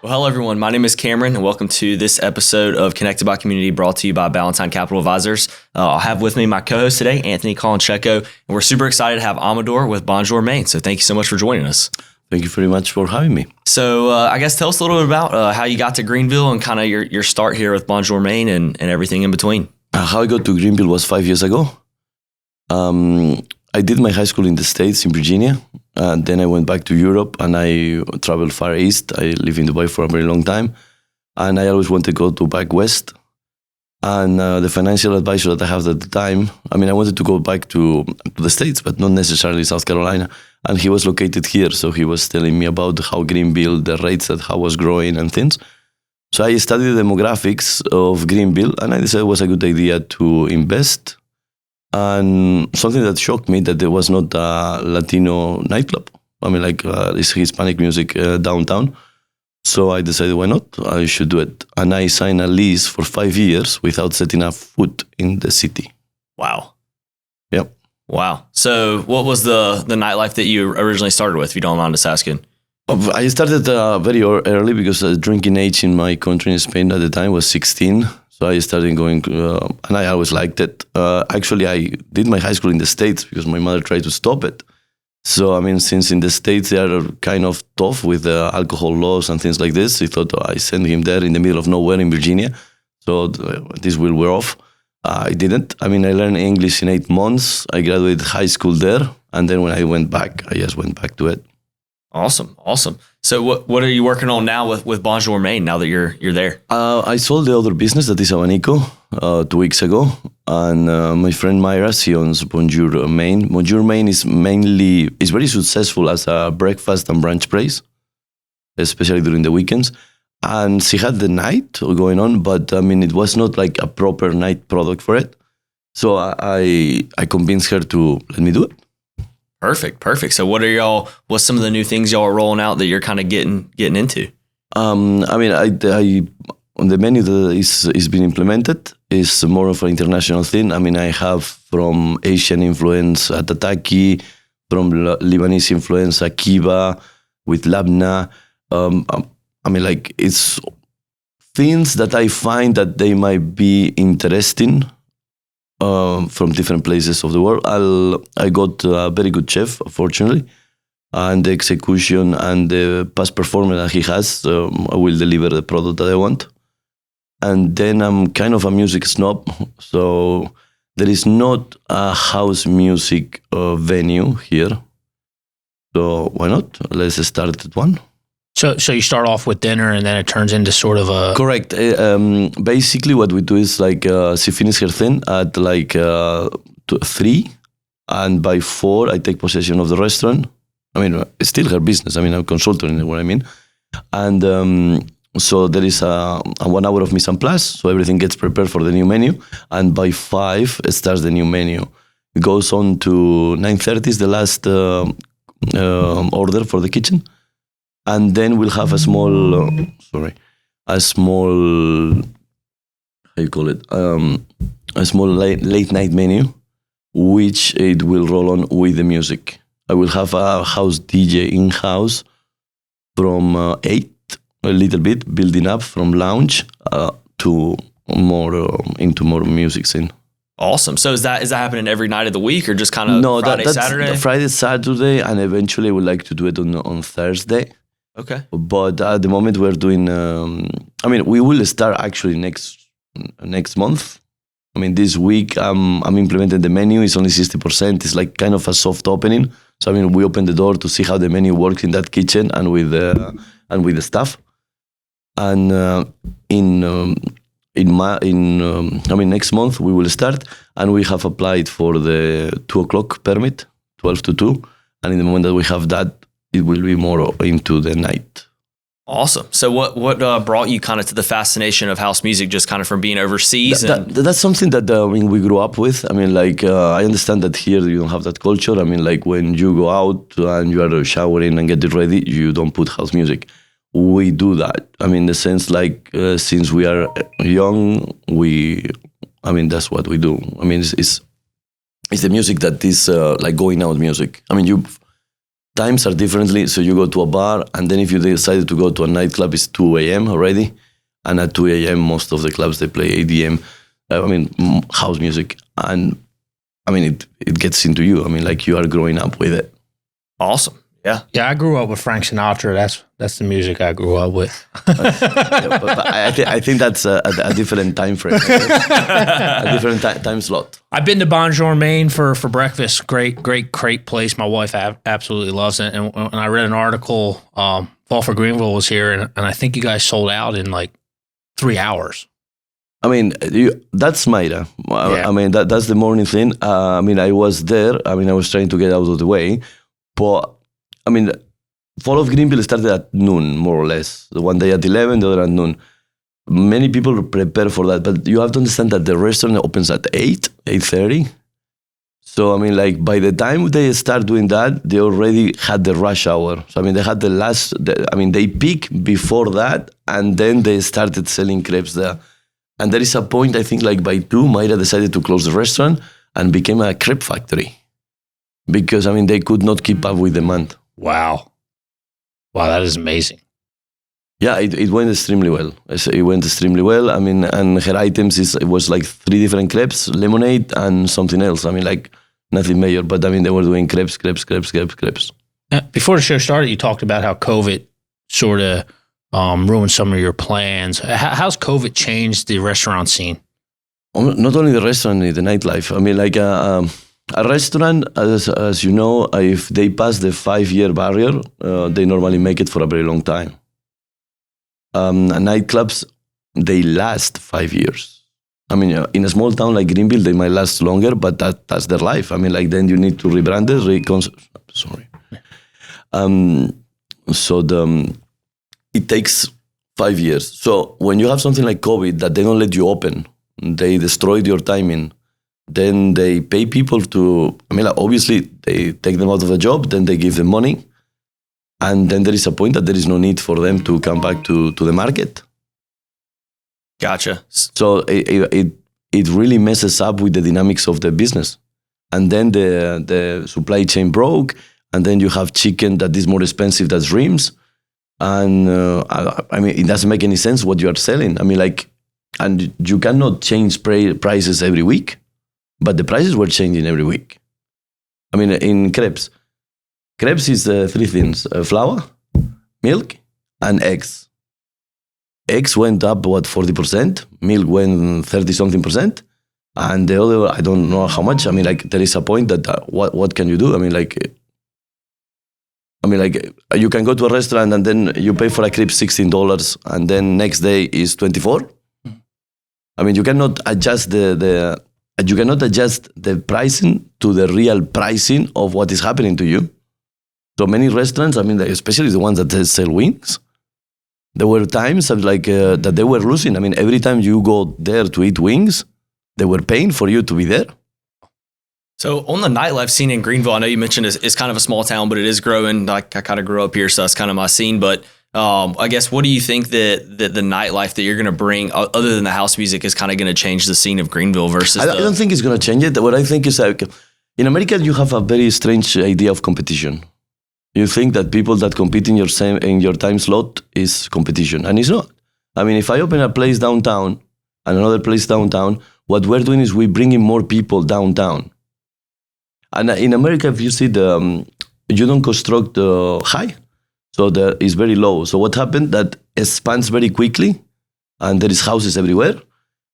Well, hello, everyone. My name is Cameron, and welcome to this episode of Connected by Community, brought to you by Ballantine Capital Advisors. I'll have with me my co-host today, Anthony Colincheco, and we're super excited to have Amador with Bonjour Main. So thank you so much for joining us. Thank you very much for having me. So I guess tell us a little bit about how you got to Greenville and kind of your start here with Bonjour Main and everything in between. How I got to Greenville was 5 years ago. I did my high school in the States, in Virginia. And then I went back to Europe and I traveled far east. I lived in Dubai for a very long time. And I always wanted to go back west. And the financial advisor that I had at the time, I wanted to go back to the States, but not necessarily South Carolina. And he was located here. So he was telling me about how Greenville, the rates that how was growing and things. So I studied the demographics of Greenville and I decided it was a good idea to invest. And something that shocked me that there was not a Latino nightclub. It's Hispanic music downtown. So I decided, why not? I should do it. And I signed a lease for 5 years without setting up foot in the city. Wow. Yep. Wow. So what was the nightlife that you originally started with, if you don't mind us asking? I started very early because drinking age in my country in Spain at the time was 16. So I started going, and I always liked it. Actually, I did my high school in the States because my mother tried to stop it. So, since in the States they are kind of tough with alcohol laws and things like this, I thought I sent him there in the middle of nowhere in Virginia. So this will wear off. I didn't. I learned English in 8 months. I graduated high school there. And then when I went back, I just went back to it. Awesome. So what are you working on now with Bonjour Main now that you're there? I sold the other business that is Abanico 2 weeks ago. And my friend Myra, she owns Bonjour Main. Bonjour Main is very successful as a breakfast and brunch place, especially during the weekends. And she had the night going on, but it was not like a proper night product for it. So I convinced her to let me do it. Perfect. So what's some of the new things y'all are rolling out that you're kind of getting into? On the menu that is being implemented is more of an international thing. I have from Asian influence tataki, from Lebanese influence kiba with labna. It's things that I find that they might be interesting. From different places of the world. I got a very good chef, fortunately, and the execution and the past performance that he has, I will deliver the product that I want. And then I'm kind of a music snob, so there is not a house music venue here. So why not? Let's start at one. So you start off with dinner and then it turns into sort of a... Correct. Basically what we do is she finishes her thing at 3, and by 4 I take possession of the restaurant. It's still her business. I'm a consultant, what I mean. And so there is a 1 hour of mise en place, so everything gets prepared for the new menu. And by 5 it starts the new menu. It goes on to 9:30 is the last order for the kitchen. And then we'll have a small, how you call it? A small late night menu, which it will roll on with the music. I will have a house DJ in-house from 8, a little bit, building up from lounge to more into more music scene. Awesome. So is that happening every night of the week or just kind of that's Saturday? Friday, Saturday, and eventually I would like to do it on Thursday. Okay. But at the moment we're doing, we will start actually next month. This week I'm implementing the menu. It's only 60%. It's like kind of a soft opening. So we open the door to see how the menu works in that kitchen and with the staff. And next month we will start, and we have applied for the 2 o'clock permit, 12 to 2. And in the moment that we have that, it will be more into the night. Awesome. So what brought you kind of to the fascination of house music, just kind of from being overseas? That's something that we grew up with. I understand that here you don't have that culture. When you go out and you are showering and getting ready, you don't put house music. We do that. In the sense since we are young, that's what we do. It's the music that is going out music. times are differently. So you go to a bar, and then if you decided to go to a nightclub, it's 2 a.m. already. And at 2 a.m., most of the clubs, they play EDM, house music. And it gets into you. Like you are growing up with it. Awesome. Yeah. Yeah, I grew up with Frank Sinatra. That's the music I grew up with. but I think that's a different time frame. A different time slot. I've been to Bonjour Main for breakfast. Great crepe place. My wife absolutely loves it. And I read an article, Fall for Greenville was here, and I think you guys sold out in like 3 hours. That's Mayra. Yeah. That's the morning thing. I was there. I was trying to get out of the way. But, Fall of Greenville started at noon, more or less. The one day at 11, the other at noon. Many people prepare for that, but you have to understand that the restaurant opens at 8:30. So, by the time they start doing that, they already had the rush hour. So, they had they peak before that, and then they started selling crepes there. And there is a point, I think, like by 2, Mayra decided to close the restaurant and became a crepe factory. Because, they could not keep up with demand. Wow, that is amazing. Yeah, it went extremely well. It went extremely well. And her items, it was like 3 different crepes, lemonade, and something else. Like nothing major, but they were doing crepes. Before the show started, you talked about how COVID sort of ruined some of your plans. How's COVID changed the restaurant scene? Not only the restaurant, the nightlife. A restaurant, as you know, if they pass the 5-year barrier, they normally make it for a very long time. Nightclubs, they last 5 years. In a small town like Greenville, they might last longer, but that's their life. Then you need to rebrand it, it takes 5 years. So when you have something like COVID that they don't let you open, they destroyed your timing, then they pay people to, obviously they take them out of a job, then they give them money. And then there is a point that there is no need for them to come back to the market. Gotcha. So it really messes up with the dynamics of the business. And then the supply chain broke, and then you have chicken that is more expensive than shrimps. And it doesn't make any sense what you are selling. And you cannot change prices every week, but the prices were changing every week. In crepes is 3 things: flour, milk, and eggs. Eggs went up 40%, milk went 30-something%, and the other, I don't know how much. There is a point that what can you do? You can go to a restaurant and then you pay for a crepe $16, and then next day is $24. You cannot adjust you cannot adjust the pricing to the real pricing of what is happening to you. So many restaurants, especially the ones that sell wings, there were times that they were losing. Every time you go there to eat wings, they were paying for you to be there. So on the nightlife scene in Greenville, I know you mentioned it's kind of a small town, but it is growing. I kind of grew up here, so that's kind of my scene. But I guess, what do you think that the nightlife that you're going to bring, other than the house music, is kind of going to change the scene of Greenville versus? I don't think it's going to change it. What I think is in America, you have a very strange idea of competition. You think that people that compete in your time slot is competition, and it's not. If I open a place downtown and another place downtown, what we're doing is we're bringing more people downtown. And in America, if you see you don't construct high, so it's very low. So what happened, that expands very quickly, and there is houses everywhere,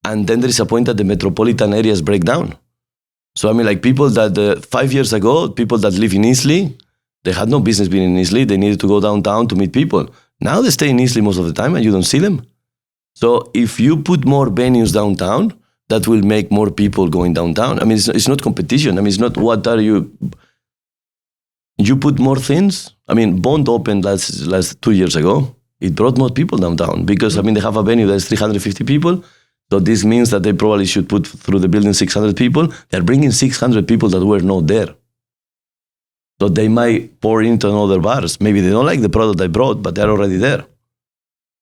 and then there is a point that the metropolitan areas break down. So people that 5 years ago, people that live in Eastleigh, they had no business being in Eastleigh. They needed to go downtown to meet people. Now they stay in Eastleigh most of the time, and you don't see them. So if you put more venues downtown, that will make more people going downtown. It's not competition. It's not what are you... You put more things. Bond opened last 2 years ago. It brought more people downtown because, they have a venue that's 350 people. So this means that they probably should put through the building 600 people. They're bringing 600 people that were not there. So they might pour into another bars. Maybe they don't like the product I brought, but they're already there.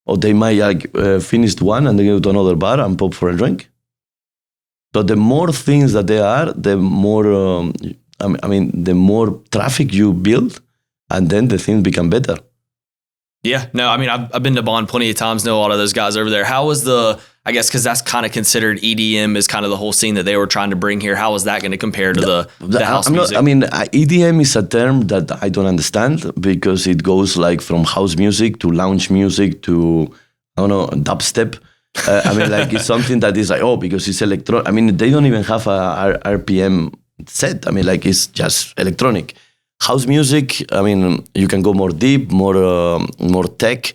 Or they might finish one and they go to another bar and pop for a drink. So the more things that there are, the more, the more traffic you build, and then the things become better. Yeah, no, I mean, I've been to Bond plenty of times, know a lot of those guys over there. How was I guess, because that's kind of considered EDM is kind of the whole scene that they were trying to bring here. How was that going to compare to the house music? EDM is a term that I don't understand because it goes like from house music to lounge music to, I don't know, dubstep. It's something that is like, because it's electronic. I mean, they don't even have a RPM set. I mean, like, it's just electronic. House music, I mean, you can go more deep, more tech,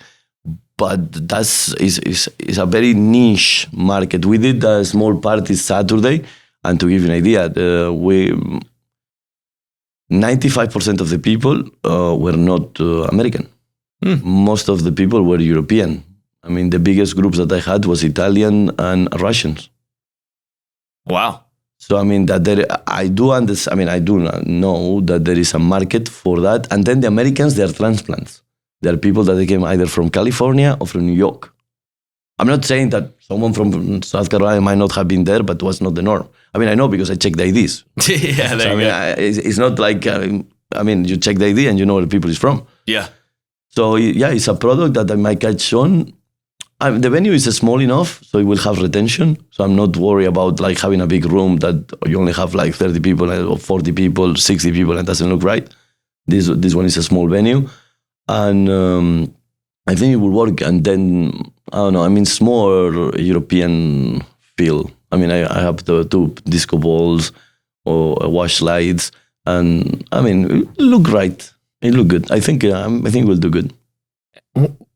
but is a very niche market. We did a small party Saturday, and to give you an idea, 95% of the people were not American. Most of the people were European. I mean, the biggest groups that I had was Italian and Russians. Wow. So I mean I do understand. I mean, I do know that there is a market for that. And then the Americans, they are transplants. They are people that they came either from California or from New York. I'm not saying that someone from South Carolina might not have been there, but it was not the norm. I mean, I know because I checked the IDs. Yeah, there you go. It's not like you check the ID and you know where the people is from. Yeah. So yeah, it's a product that I might catch on. The venue is small enough, so it will have retention. So I'm not worried about like having a big room that you only have like 30 people or 40 people, 60 people, and it doesn't look right. This one is a small venue, and I think it will work. And then I don't know. I mean, it's more European feel. I mean, I have the 2 disco balls or wash slides, and I mean, it look right. It look good. I think we'll do good.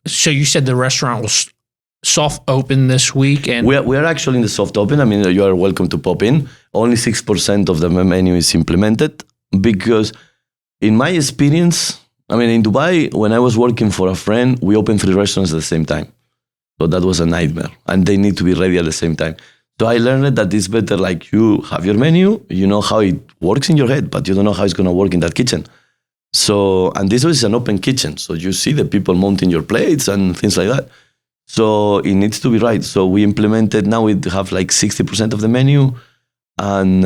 So you said the restaurant was soft open this week, and we are actually in the soft open. I mean, you are welcome to pop in. Only 6% of the menu is implemented because, in my experience, I mean, in Dubai, when I was working for a friend, we opened 3 restaurants at the same time. So that was a nightmare, and they need to be ready at the same time. So I learned that it's better like you have your menu, you know how it works in your head, but you don't know how it's going to work in that kitchen. So, and this is an open kitchen, so you see the people mounting your plates and things like that. So it needs to be right. So we implemented, now we have like 60% of the menu, and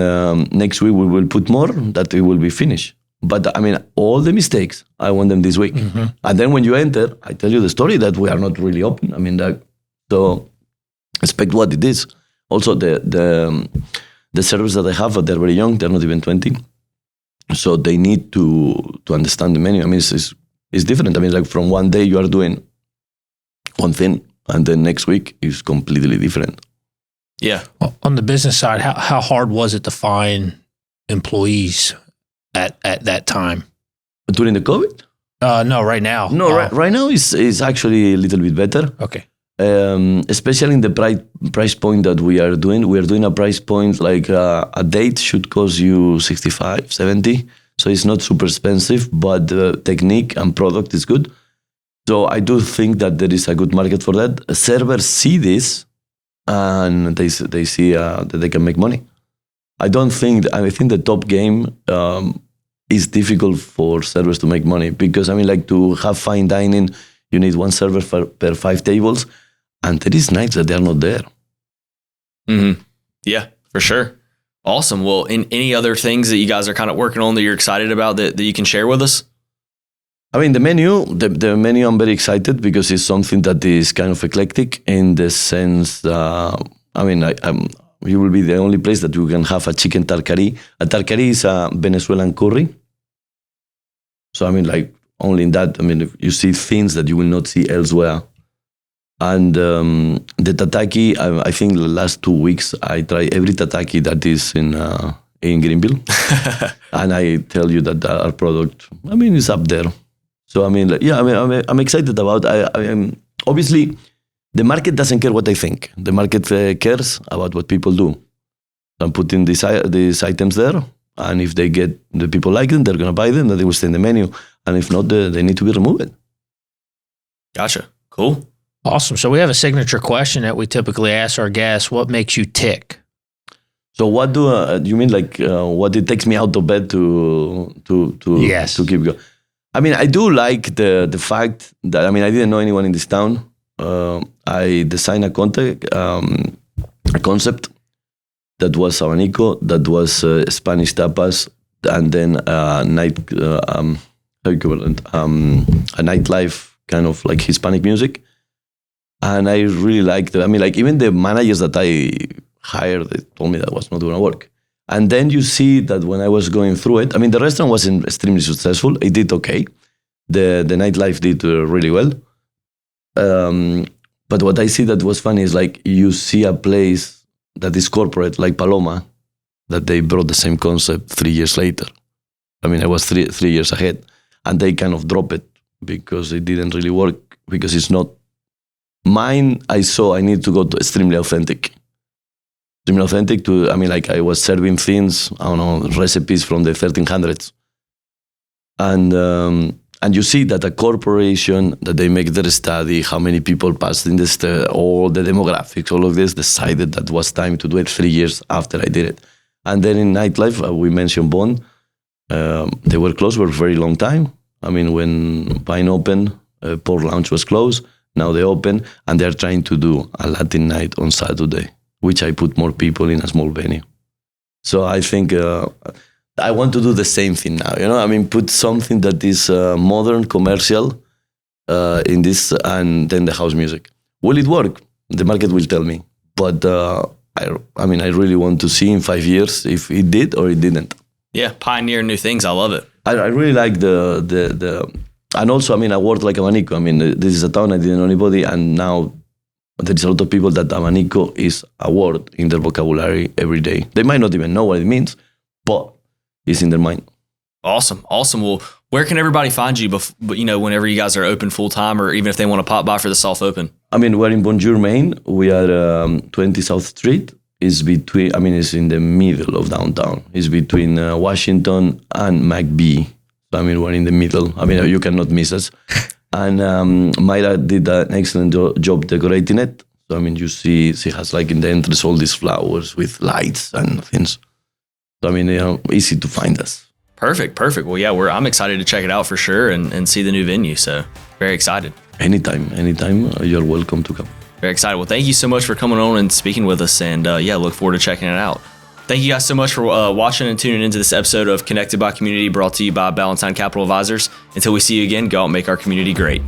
next week we will put more, that it will be finished. But I mean, all the mistakes, I want them this week. Mm-hmm. And then when you enter, I tell you the story that we are not really open. I mean, so expect what it is. Also, the servers that I have, they're very young, they're not even 20. So they need to understand the menu. I mean, it's different. I mean, like from one day you are doing one thing, and then next week is completely different. Yeah. On the business side, how hard was it to find employees at that time? During the COVID? No, right now. No, right now is actually a little bit better. Okay. Especially in the price point that we are doing. We are doing a price point like a date should cost you 65, 70. So it's not super expensive, but the technique and product is good. So I do think that there is a good market for that. Servers see this and they see that they can make money. I think the top game is difficult for servers to make money because, I mean, like to have fine dining, you need 1 server per 5 tables. And there is nights that they are not there. Mm-hmm. Yeah, for sure. Awesome. Well, any other things that you guys are kind of working on that you're excited about that you can share with us? I mean, the menu, I'm very excited because it's something that is kind of eclectic in the sense, you will be the only place that you can have a chicken tarkari. A tarkari is a Venezuelan curry. So, I mean, like only in that, I mean, you see things that you will not see elsewhere. And the tataki, I think the last 2 weeks, I try every tataki that is in Greenville. And I tell you that our product, I mean, is up there. So, I mean, I'm excited about it. Obviously, the market doesn't care what I think. The market cares about what people do. I'm putting these items there. And if the people like them, they're going to buy them, then they will stay in the menu. And if not, they need to be removed. Gotcha. Cool. Awesome. So we have a signature question that we typically ask our guests. What makes you tick? So what do you mean? Like what it takes me out of bed to yes. to keep going? I mean, I do like the fact that, I mean, I didn't know anyone in this town. I designed a concept that was abanico, that was Spanish tapas, and then night equivalent, a nightlife kind of like Hispanic music. And I really liked it. I mean, like even the managers that I hired, they told me that was not going to work. And then you see that when I was going through it, I mean, the restaurant wasn't extremely successful. It did okay. The nightlife did really well. But what I see that was funny is like you see a place that is corporate, like Paloma, that they brought the same concept 3 years later. I mean, I was three years ahead. And they kind of dropped it because it didn't really work, because it's not mine. I saw I need to go to extremely authentic. Extremely authentic to, I mean, like I was serving things, I don't know, recipes from the 1300s. And you see that a corporation, that they make their study, how many people passed in this, all the demographics, all of this, decided that was time to do it 3 years after I did it. And then in nightlife, we mentioned Bond. They were closed for a very long time. I mean, when Pine opened, Port Lounge was closed. Now they open, and they're trying to do a Latin night on Saturday, which I put more people in a small venue. So I think I want to do the same thing now. You know, I mean, put something that is modern, commercial in this, and then the house music. Will it work? The market will tell me. But I mean, I really want to see in 5 years if it did or it didn't. Yeah, pioneer new things. I love it. I really like the and also, I mean, a word like Abanico. I mean, this is a town I didn't know anybody, and now there's a lot of people that Abanico is a word in their vocabulary every day. They might not even know what it means, but it's in their mind. Awesome. Well, where can everybody find you? You know, whenever you guys are open full time, or even if they want to pop by for the soft open. I mean, we're in Bonjour Main. We are 20 South Street. It's between, I mean, it's in the middle of downtown. It's between Washington and McBee. So, I mean, we're in the middle. I mean, you cannot miss us. And Mayra did an excellent job decorating it. So, I mean, you see, she has like in the entrance all these flowers with lights and things. So, I mean, you know, easy to find us. Perfect. Well, yeah, I'm excited to check it out for sure and see the new venue. So, very excited. Anytime, you're welcome to come. Very excited. Well, thank you so much for coming on and speaking with us. And yeah, look forward to checking it out. Thank you guys so much for watching and tuning into this episode of Connected by Community, brought to you by Ballantine Capital Advisors. Until we see you again, go out and make our community great.